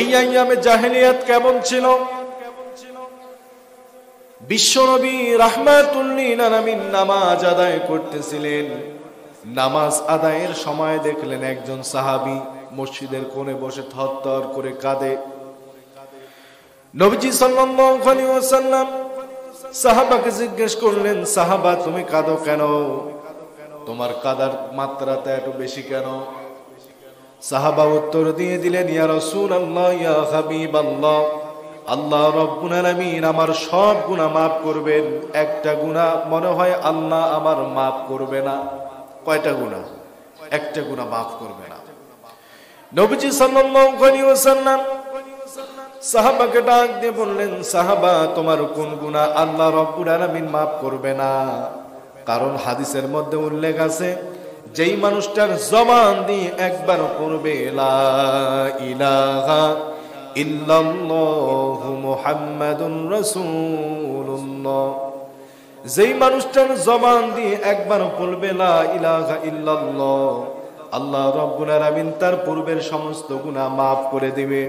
এই আইয়ামে জাহেলিয়াত কেমন ছিল? বিশ্বনবী রাহমাতুল লিল আলামিন নামাজ আদায় করতেছিলেন। নামাজ আদায়ের সময় দেখলেন একজন সাহাবী মসজিদের কোণে বসে থরথর করে কাঁদে। নবীজি সাল্লাল্লাহু আলাইহি ওয়াসাল্লাম সাহাবাকে জিজ্ঞেস করলেন, সাহাবা তুমি কাঁদো কেন? তোমার কাঁদার মাত্রাটা এত বেশি কেন? সাহাবা উত্তর দিয়ে দিলেন, ইয়া রাসূলুল্লাহ, ইয়া হাবিবাল্লাহ, আল্লাহ রাব্বুল আলামিন আমার সব গুনাহ মাফ করবেন, একটা গুনাহ মনে হয় আল্লাহ আমার মাফ করবে না। কয়টা গুনাহ? একটা গুনাহ মাফ করবে না। নবীজি সাল্লাল্লাহু আলাইহি ওয়াসাল্লাম সাহাবাকে ডাক দিয়ে বললেন, সাহাবা তোমার কোন গুনাহ আল্লাহ রাব্বুল আলামিন মাফ করবে না? কারণ হাদিসের মধ্যে উল্লেখ আছে, যেই মানুষটার জবান দিয়ে একবার পড়বে লা ইলাহা ইল্লাল্লাহু মুহাম্মাদুর রাসূলুল্লাহ, যেই মানুষটার জবান দিয়ে একবার পড়বে লা ইলাহা ইল্লাল্লাহ, আল্লাহ রাব্বুল আলামিন তার পূর্বের সমস্ত গুনাহ মাফ করে দিবে।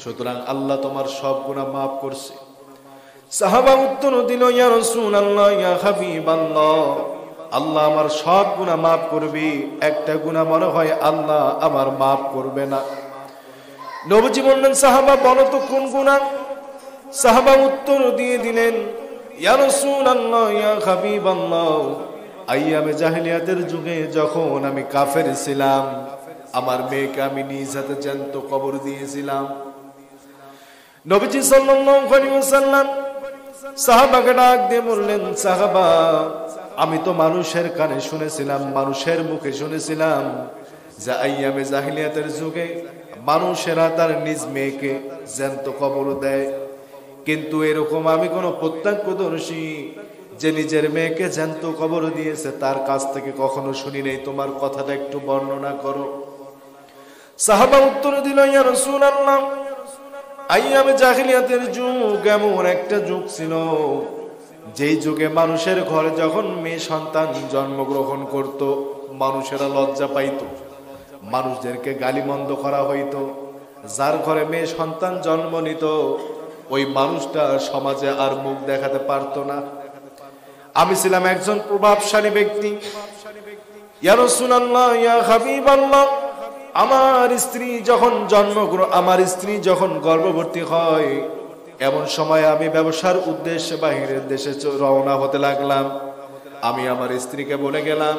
সুতরাং আল্লাহ তোমার সব গুনাহ মাফ করছে। সাহাবা উত্তর দিল, ইয়া রাসূলুল্লাহ, ইয়া হাবিবাল্লাহ, আল্লাহ আমার সব গুনাহ মাফ করবে, একটা গুনাহ মনে হয় আল্লাহ আমার মাফ করবে না। নবীজি বললেন, সাহাবা বলো তো কোন গুনাহ? সাহাবা উত্তর দিয়ে দিলেন, ইয়া রাসূলুল্লাহ, ইয়া হাবিবাল্লাহ, আইয়ামে জাহেলিয়াতের যুগে যখন আমি কাফের ছিলাম, আমার মেয়েকে আমি নিজ হাতে জ্যান্ত কবর দিয়েছিলাম। নবীজি সাল্লাল্লাহু আলাইহি ওয়াসাল্লাম সাহাবাকে ডাক দিয়ে বললেন, সাহাবা আমি তো মানুষের কানে শুনেছিলাম, মানুষের মুখে শুনেছিলাম যে আইয়ামে জাহেলিয়াতের যুগে মানুষেরা তার নিজ মেয়েকে জ্যান্ত কবর দেয়, কিন্তু এরকম আমি কোনো প্রত্যক্ষদর্শী যে নিজের মেয়েকে জ্যান্ত কবর দিয়েছে তার কাছ থেকে কখনো শুনি নাই। তোমার কথাটা একটু বর্ণনা করো। সাহাবা উত্তর দিল, ইয়া রাসূলুল্লাহ, আইয়ামে জাহেলিয়াতের যুগ এমন একটা যুগ ছিল, যেই যুগে মানুষের ঘরে যখন মেয়ে সন্তান জন্মগ্রহণ করত, মানুষেরা লজ্জা পাইত, মানুষদেরকে গালিমন্দ করা হইতো। যার ঘরে মেয়ে সন্তান জন্ম নিত, ওই মানুষটা সমাজে আর মুখ দেখাতে পারতো না। আমি ছিলাম একজন প্রভাবশালী ব্যক্তি। ইয়া রাসূলুল্লাহ, ইয়া হাবিবাল্লাহ, আমার স্ত্রী যখন গর্ভবতী হয়, এমন সময় আমি ব্যবসার উদ্দেশ্যে বাহিরের দেশে রওনা হতে লাগলাম। আমি আমার স্ত্রীকে বলে গেলাম,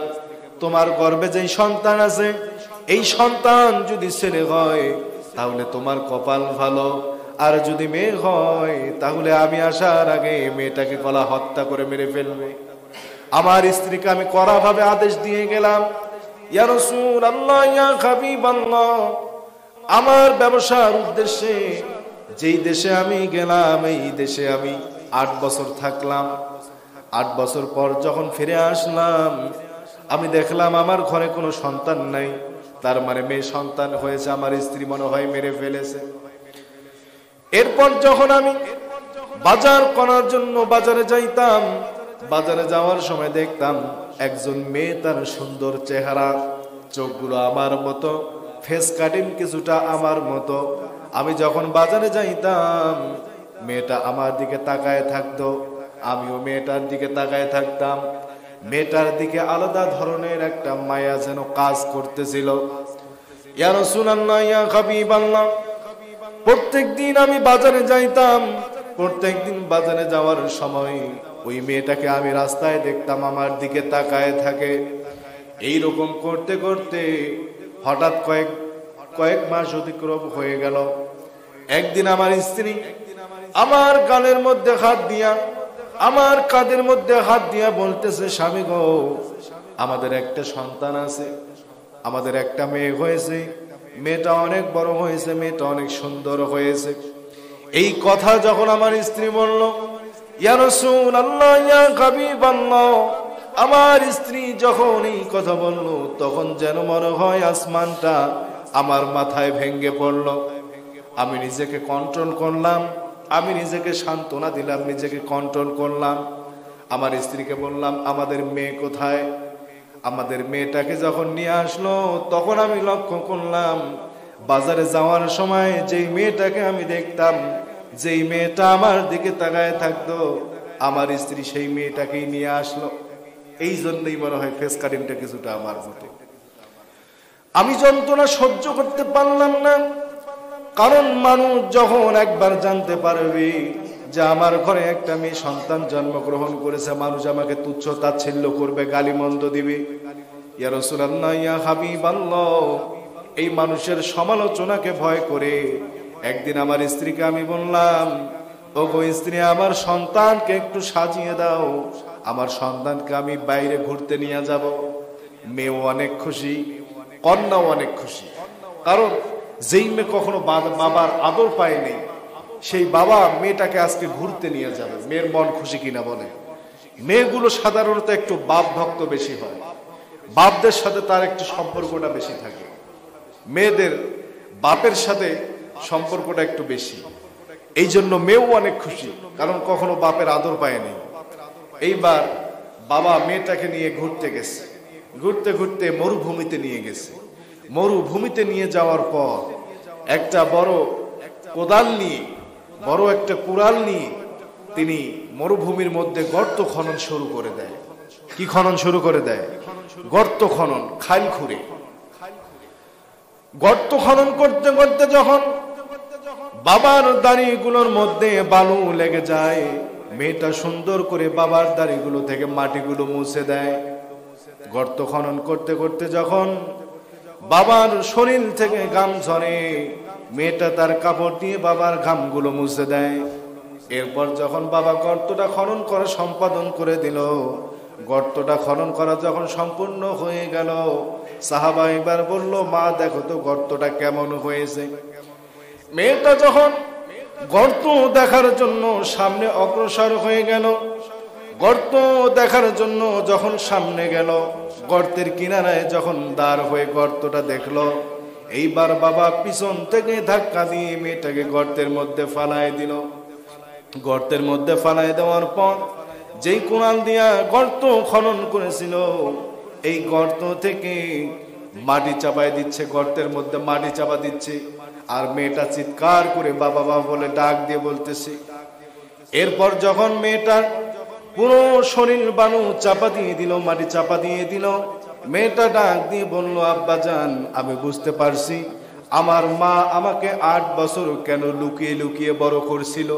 তোমার গর্ভে যেই সন্তান আছে, এই সন্তান যদি ছেলে হয় তাহলে তোমার কপাল ভালো, আর যদি মেয়ে হয় তাহলে আমি আসার আগে মেয়েটাকে গলা হত্যা করে মেরে ফেলবে। আমার স্ত্রীকে আমি কড়াভাবে আদেশ দিয়ে গেলাম, ইয়া রাসূলুল্লাহ, ইয়া হাবিবাল্লাহ, আমার ব্যবসার উদ্দেশ্যে যেই দেশে আমি গেলাম, এই দেশে আমি 8 বছর থাকলাম। 8 বছর পর যখন ফিরে আসলাম, আমি দেখলাম আমার ঘরে কোনো সন্তান নাই। তার মানে মেয়ে সন্তান হয়েছে, আমার স্ত্রী মনে হয় মেরে ফেলেছে। এরপর যখন আমি বাজার করার জন্য বাজারে যাইতাম, বাজারে যাওয়ার সময় দেখতাম একজন মেয়ে, তার সুন্দর চেহারা, চোখগুলো আমার মতো, ফেস কাটিং কিছুটা আমার মতো। আমি যখন বাজারে যাইতাম, মেয়েটা আমার দিকে তাকায় থাকতো, আমিও মেয়েটার দিকে তাকায় থাকতাম। মেয়েটার দিকে আলাদা ধরনের একটা মায়া যেন কাজ করতেছিল। ইয়া রাসূলুল্লাহ, ইয়া হাবিবাল্লাহ, প্রত্যেকদিন আমি বাজারে যাইতাম। প্রত্যেকদিন বাজারে যাওয়ার সময় ওই মেয়েটাকে আমি রাস্তায় দেখতাম আমার দিকে তাকায় থাকে। এই রকম করতে করতে হঠাৎ কয়েক মাস অতিক্রম হয়ে গেল। একদিন আমার স্ত্রী আমার গালের মধ্যে হাত দিয়া, আমার কাঁধের মধ্যে হাত দিয়া বলতেছে, স্বামী গো, আমাদের একটা সন্তান আছে, আমাদের একটা মেয়ে হয়েছে, মেয়েটা অনেক বড় হয়েছে, মেয়েটা অনেক সুন্দর হয়েছে। এই কথা যখন আমার স্ত্রী বলল, ইয়া রাসূলুল্লাহ, ইয়া হাবিবাল্লাহ, আমার স্ত্রী যখন এই কথা বলল, তখন যেন মনে হয় আসমানটা আমার মাথায় ভেঙে পড়ল। আমি নিজেকে কন্ট্রোল করলাম, আমি নিজেকে সান্ত্বনা দিলাম, নিজেকে কন্ট্রোল করলাম। আমার স্ত্রীকে বললাম, আমাদের মেয়ে কোথায়? আমাদের মেয়েটাকে যখন নিয়ে আসলো, তখন আমি লক্ষ্য করলাম বাজারে যাওয়ার সময় যেই মেয়েটাকে আমি দেখতাম, যেই মেয়েটা আমার দিকে তাকায় থাকতো, আমার স্ত্রী সেই মেয়েটাকেই নিয়ে আসলো। এই জন্যই মনে হয় ফেস কাটিংটা কিছুটা আমার মতো। আমি যন্ত্রণা সহ্য করতে পারলাম না, কারণ মানুষ যখন একবার জানতে পারবে যে আমার ঘরে একটা মেয়ে সন্তান জন্মগ্রহণ করেছে, মানুষ আমাকে তুচ্ছ তাচ্ছিল্য করবে, গালিমন্দ দিবে। ইয়া রাসূলুল্লাহ, ইয়া হাবিবাল্লাহ, এই মানুষের সমালোচনাকে ভয় করে একদিন আমার স্ত্রীকে আমি বললাম, ওগো স্ত্রী, আমার সন্তানকে একটু সাজিয়ে দাও, আমার সন্তানকে আমি বাইরে ঘুরতে নিয়ে যাব। মেয়েও অনেক খুশি, কন্যাও অনেক খুশি, কারণ যেই মেয়ে কখনো বাবার আদর পায়নি, সেই বাবা মেয়েটাকে আজকে ঘুরতে নিয়ে যাবে। মেয়ের মন খুশি কিনা বলে? মেয়েগুলো সাধারণত একটু বাপ ভক্ত বেশি হয়, বাপদের সাথে তার একটু সম্পর্কটা বেশি থাকে, মেয়েদের বাপের সাথে সম্পর্কটা একটু বেশি। এই জন্য মেয়েও অনেক খুশি, কারণ কখনো বাপের আদর পায়নি। এইবার বাবা মেয়েটাকে নিয়ে ঘুরতে গেছে, ঘুরতে ঘুরতে মরুভূমিতে নিয়ে গেছে। মরুভূমিতে নিয়ে যাওয়ার পর একটা বড় কোদাল নিয়ে, বড় একটা কুড়াল নিয়ে তিনি মরুভূমির মধ্যে গর্ত খনন শুরু করে দেয়। কি খনন শুরু করে দেয়? গর্ত খনন, খাল খুঁড়ে। গর্ত খনন করতে করতে যখন বাবার দাড়িগুলোর মধ্যে বালু লেগে যায়, মেয়েটা সুন্দর করে বাবার দাড়িগুলো থেকে মাটিগুলো মুছে দেয়। গর্ত খনন করতে করতে যখন বাবার শরীর থেকে ঘাম ঝরে, মেয়েটা তার কাপড় দিয়ে বাবার ঘামগুলো মুছে দেয়। এরপর যখন বাবা গর্তটা খনন করা সম্পাদন করে দিল, গর্তটা খনন করা যখন সম্পূর্ণ হয়ে গেল, সাহাবা এবার বলল, মা দেখো তো গর্তটা কেমন হয়েছে। মেয়েটা যখন গর্ত দেখার জন্য সামনে অগ্রসর হয়ে গেল, গর্ত দেখার জন্য যখন সামনে গেল, গর্তের কিনারায় যখন দাঁড় হয়ে গর্তটা দেখলো, এইবার বাবা পিছন থেকে ধাক্কা দিয়ে মেয়েটাকে গর্তের মধ্যে ফালায় দিল। গর্তের মধ্যে ফালায় দেওয়ার পর যেই কুড়াল দিয়া গর্ত খনন করেছিল, এই গর্ত থেকে মাটি চাপায় দিচ্ছে, গর্তের মধ্যে মাটি চাপা দিচ্ছে। আর মেয়েটা চিৎকার করে বাবা বাবা বলে ডাক দিয়ে বলতেছে। এরপর যখন মেয়েটার পুরো শরীর বানু চাপা দিয়ে দিল, মাটি চাপা দিয়ে দিল, মেয়েটা ডাক দিয়ে বলল, আব্বা জান, আমি বুঝতে পারছি আমার মা আমাকে 8 বছর কেন লুকিয়ে লুকিয়ে বড় করছিল।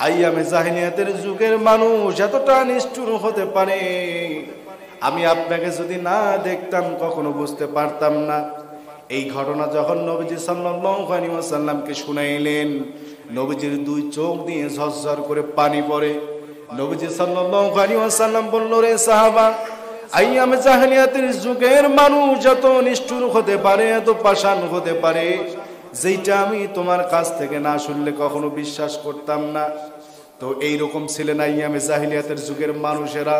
আইয়ামে জাহিলিয়াতের যুগের মানুষ এতটা নিষ্ঠুর হতে পারে, আমি আপনাকে যদি না দেখতাম কখনো বুঝতে পারতাম না। এই ঘটনা যখন নবীজি সাল্লাল্লাহু আলাইহি ওয়াসাল্লামকে শুনাইলেন, নবীজির 2 চোখ দিয়ে ঝরঝর করে পানি পড়ে। নবীজি সাল্লাল্লাহু আলাইহি ওয়াসাল্লাম বলল, রে সাহাবা, আইয়ামে জাহিলিয়াতের যুগের মানুষ এত নিষ্ঠুর হতে পারে, এত পাষাণ হতে পারে, যেটা আমি তোমার কাছ থেকে না শুনলে কখনো বিশ্বাস করতাম না। তো এইরকম ছিলেন আইয়ামে জাহিলিয়াতের যুগের মানুষেরা।